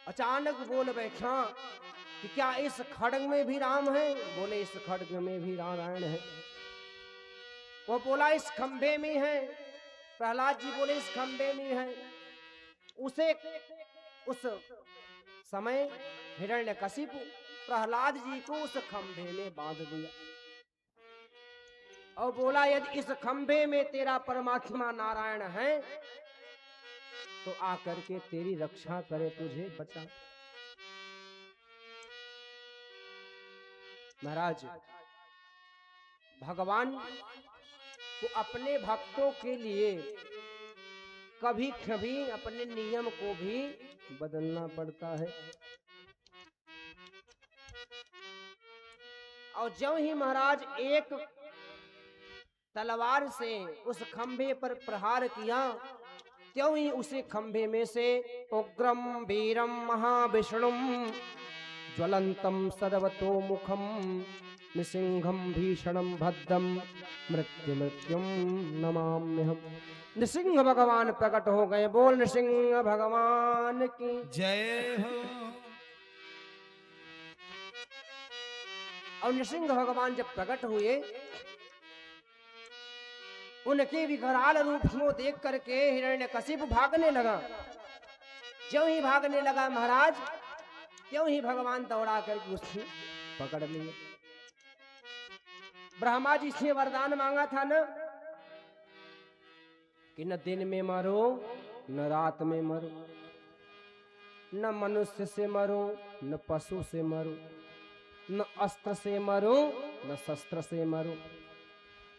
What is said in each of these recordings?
अचानक बोल बैठा कि क्या इस खड्ग में भी राम है? बोले इस खड्ग में भी नारायण है। वो बोला इस खंभे में है। प्रहलाद जी बोले इस खंभे में है। उसे उस समय हिरण्यकशिपु प्रहलाद जी को उस खंभे में बांध दिया और बोला यदि इस खंभे में तेरा परमात्मा नारायण है तो आकर के तेरी रक्षा करे, तुझे बचा। महाराज, भगवान को अपने भक्तों के लिए कभी कभी अपने नियम को भी बदलना पड़ता है। और जो ही महाराज एक तलवार से उस खंभे पर प्रहार किया, त्यों ही उसी खंभे में से उग्रम वीरम महाविष्णुम ज्वलंतम सर्वतोमुखम नृसिंहम भीषणम भद्रम मृत्युम नमाम्यहम्। नृसिंह भगवान प्रकट हो गए। बोल नृसिंह भगवान की जय हो। और नृसिंह भगवान जब प्रकट हुए, उनके विकराल रूप को देख करके हिरण्यकशिपु भागने लगा। जो ही भागने लगा महाराज, त्यों ही भगवान दौड़ा करके उसको पकड़ लिए। ब्रह्मा जी से वरदान मांगा था न कि न दिन में मरो न रात में मरो, न मनुष्य से मरो न पशु से मरो, न अस्त्र से मरो न शस्त्र से मरो,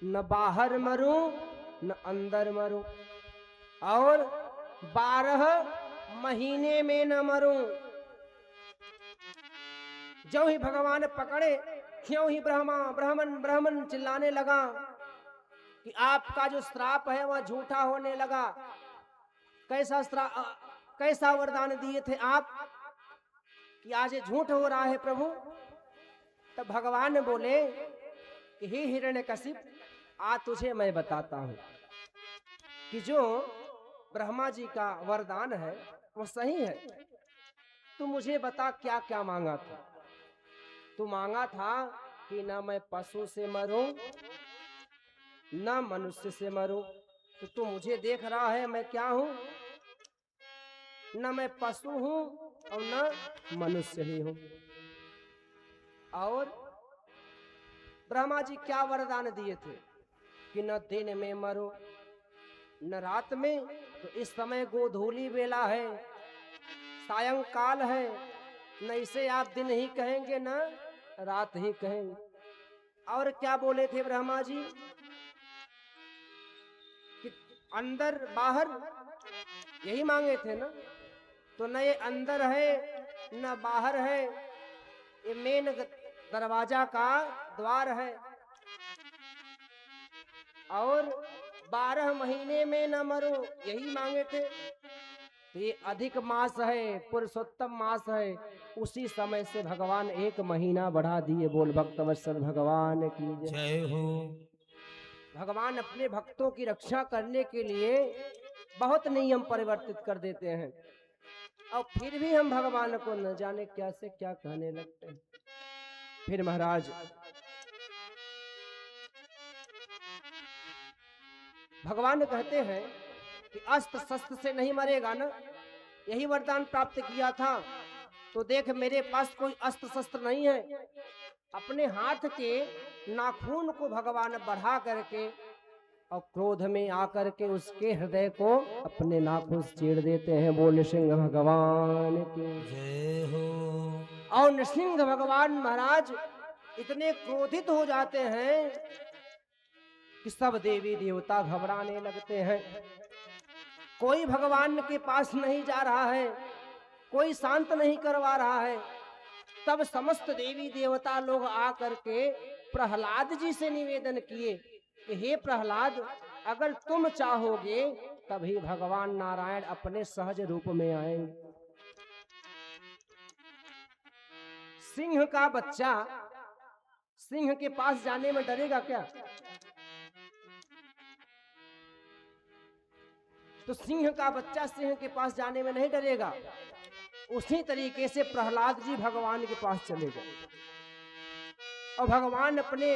न बाहर मरो न अंदर मरो, और 12 महीने में न मरो। जो ही भगवान पकड़े, क्यों ही ब्राह्मण ब्राह्मण चिल्लाने लगा कि आपका जो श्राप है वह झूठा होने लगा। कैसा वरदान दिए थे आप कि आज ये झूठ हो रहा है प्रभु? तब भगवान बोले कि हे हिरण्यकशिप, आज तुझे मैं बताता हूं कि जो ब्रह्मा जी का वरदान है वो सही है। तू मुझे बता क्या क्या मांगा था? तू मांगा था कि ना मैं पशु से मरूं ना मनुष्य से मरूं। तो तू मुझे देख रहा है मैं क्या हूं? न मैं पशु हूं और न मनुष्य ही हूं। और ब्रह्मा जी क्या वरदान दिए थे कि न दिन में मरो न रात में। तो इस समय गोधूली बेला है, सायंकाल है, न इसे आप दिन ही कहेंगे न रात ही कहेंगे। और क्या बोले थे ब्रह्मा जी कि अंदर बाहर यही मांगे थे ना? तो न ये अंदर है न बाहर है, ये मेन दरवाजा का द्वार है। और 12 महीने में न मरो, यही मांगे थे। तो ये अधिक मास है, पुरुषोत्तम मास है, उसी समय से भगवान 1 महीना बढ़ा दिए। बोल भक्तवत्सल भगवान की जय हो। भगवान अपने भक्तों की रक्षा करने के लिए बहुत नियम परिवर्तित कर देते हैं, और फिर भी हम भगवान को न जाने क्या से क्या कहने लगते हैं। फिर महाराज भगवान कहते हैं कि अस्त्र शस्त्र से नहीं मरेगा ना, यही वरदान प्राप्त किया था। तो देख मेरे पास कोई अस्त्र शस्त्र नहीं है। अपने हाथ के नाखून को भगवान बढ़ा करके और क्रोध में आकर के उसके हृदय को अपने नाखून से चीर देते हैं। बोल नृसिंह भगवान की जय हो। और नृसिंह भगवान महाराज इतने क्रोधित हो जाते हैं कि सब देवी देवता घबराने लगते हैं। कोई भगवान के पास नहीं जा रहा है, कोई शांत नहीं करवा रहा है। तब समस्त देवी देवता लोग आकर के प्रहलाद जी से निवेदन किए कि हे प्रहलाद, अगर तुम चाहोगे तभी भगवान नारायण अपने सहज रूप में आएंगे। सिंह का बच्चा सिंह के पास जाने में डरेगा क्या? तो सिंह का बच्चा सिंह के पास जाने में नहीं डरेगा। उसी तरीके से प्रहलाद जी भगवान के पास चले गए और भगवान अपने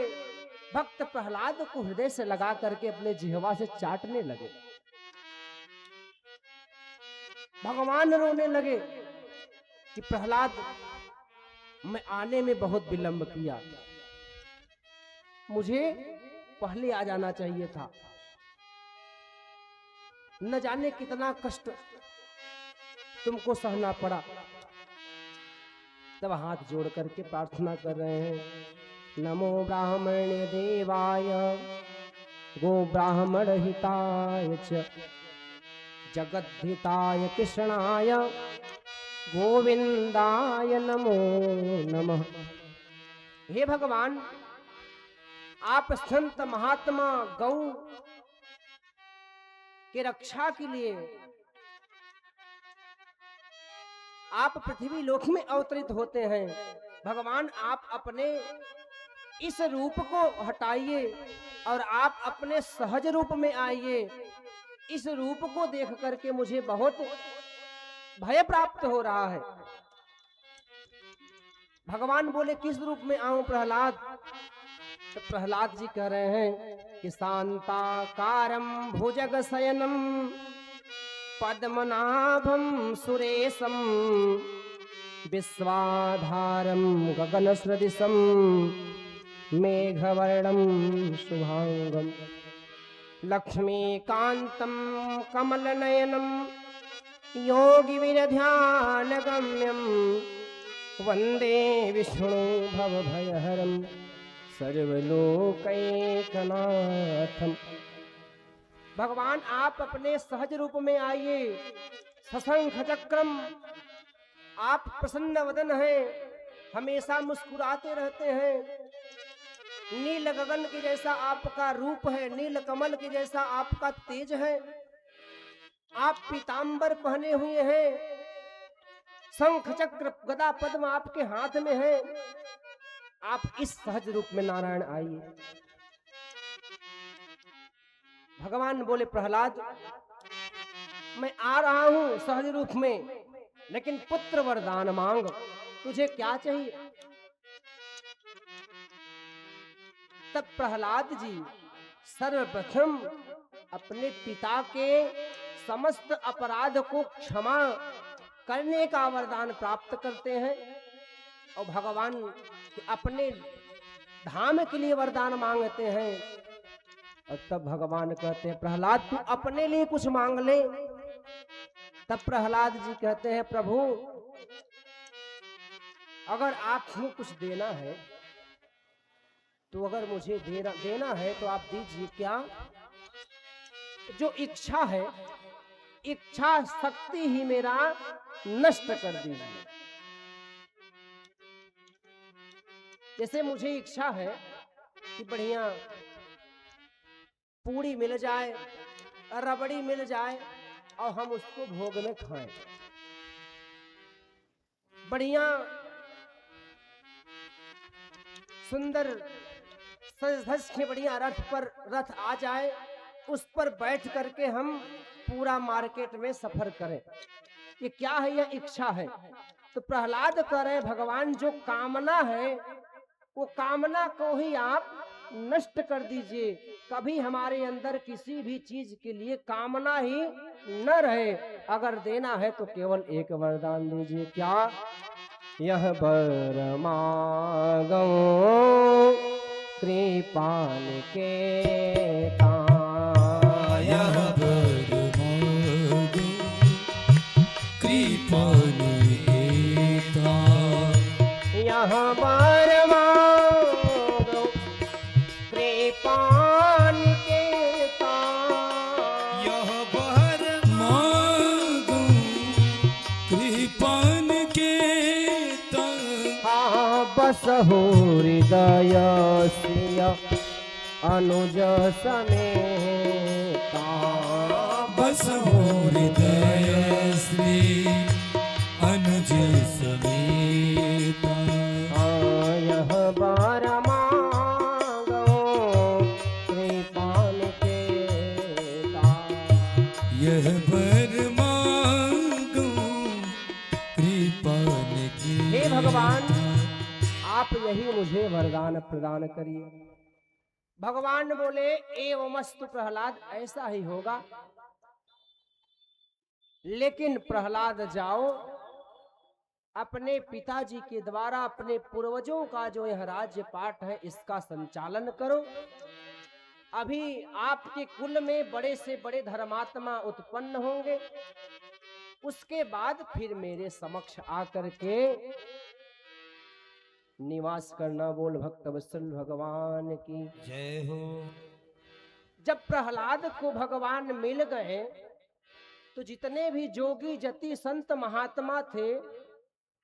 भक्त प्रहलाद को हृदय से लगा करके अपने जिह्वा से चाटने लगे। भगवान रोने लगे कि प्रहलाद, मैं आने में बहुत विलंब किया, मुझे पहले आ जाना चाहिए था। न जाने कितना कष्ट तुमको सहना पड़ा। तब हाथ जोड़ करके प्रार्थना कर रहे हैं, नमो ब्राह्मण देवाय गो ब्राह्मण हिताय च जगद्धिताय कृष्णाय गोविंदाय नमो नमः। हे भगवान, आप संत महात्मा गौ के रक्षा के लिए आप पृथ्वी लोक में अवतरित होते हैं। भगवान, आप अपने इस रूप को हटाइए और आप अपने सहज रूप में आइए। इस रूप को देख करके मुझे बहुत भय प्राप्त हो रहा है। भगवान बोले, किस रूप में आऊं प्रहलाद? तो प्रहलाद जी कह रहे हैं कि शांताकारं भुजग शयनम पद्मनाभं सुरेशम विश्वाधारं गगन सदृशं मेघवर्णं शुभांगं लक्ष्मीकान्तं कमलनयनं योगिविरध्यानगम्यं वन्दे विष्णु भवभयहरं सर्वलोकैकनाथम्। भगवान, आप अपने सहज रूप में आइए। सशंख चक्रम, आप प्रसन्न वदन हैं, हमेशा मुस्कुराते रहते हैं। नील गगन के जैसा आपका रूप है, नील कमल के जैसा आपका तेज है। आप पीतांबर पहने हुए हैं, शंख चक्र गदा पद्म आपके हाथ में है। आप इस सहज रूप में नारायण आइए। भगवान बोले, प्रहलाद, मैं आ रहा हूं सहज रूप में, लेकिन पुत्र वरदान मांग, तुझे क्या चाहिए? तब प्रहलाद जी सर्वप्रथम अपने पिता के समस्त अपराध को क्षमा करने का वरदान प्राप्त करते हैं और भगवान अपने धाम के लिए वरदान मांगते हैं। और तब भगवान कहते हैं, प्रहलाद, तू अपने लिए कुछ मांग ले। तब प्रहलाद जी कहते हैं, प्रभु, अगर आपको कुछ देना है तो अगर मुझे देना है तो आप दीजिए। क्या? जो इच्छा है, इच्छा शक्ति ही मेरा नष्ट कर दीजिए। जैसे मुझे इच्छा है कि बढ़िया पूड़ी मिल जाए, रबड़ी मिल जाए और हम उसको भोग में खाएं। बढ़िया सुंदर सज धज के बढ़िया रथ आ जाए, उस पर बैठ करके हम पूरा मार्केट में सफर करें। ये क्या है? यह इच्छा है। तो प्रहलाद कह रहे, भगवान, जो कामना है वो कामना को ही आप नष्ट कर दीजिए। कभी हमारे अंदर किसी भी चीज के लिए कामना ही न रहे। अगर देना है तो केवल एक वरदान दीजिए। क्या? यह वर मांगो कृपाल के यह वर मांगो कृपाल के यह वर मांगो कृपाल के यह वर मांगो कृपाल के बस हो हृदय सिय अनुज समेता। बस हो हृदय श्री अनुज समेता। यह वर मांगो कृपाल के यह वर मांगो कृपाल भगवान आप यही मुझे वरदान प्रदान करिए। भगवान बोले एवमस्तु प्रहलाद, ऐसा ही होगा। लेकिन प्रहलाद जाओ, अपने पिताजी के द्वारा अपने पूर्वजों का जो यह राज्य पाठ है इसका संचालन करो। अभी आपके कुल में बड़े से बड़े धर्मात्मा उत्पन्न होंगे, उसके बाद फिर मेरे समक्ष आकर के निवास करना। बोल भक्तवत्सल भगवान की जय हो। जब प्रहलाद को भगवान मिल गए तो जितने भी जोगी जति संत महात्मा थे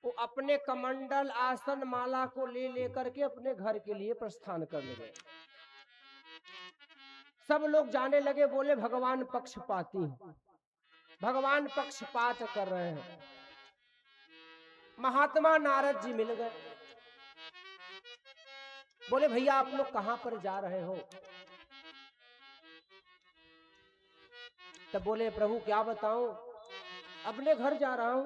वो अपने कमंडल आसन माला को ले लेकर के अपने घर के लिए प्रस्थान कर लगे। सब लोग जाने लगे, बोले भगवान पक्षपाती हैं, भगवान पक्षपात कर रहे हैं। महात्मा नारद जी मिल गए, बोले भैया आप लोग कहां पर जा रहे हो? तब बोले प्रभु क्या बताऊं, अपने घर जा रहा हूं।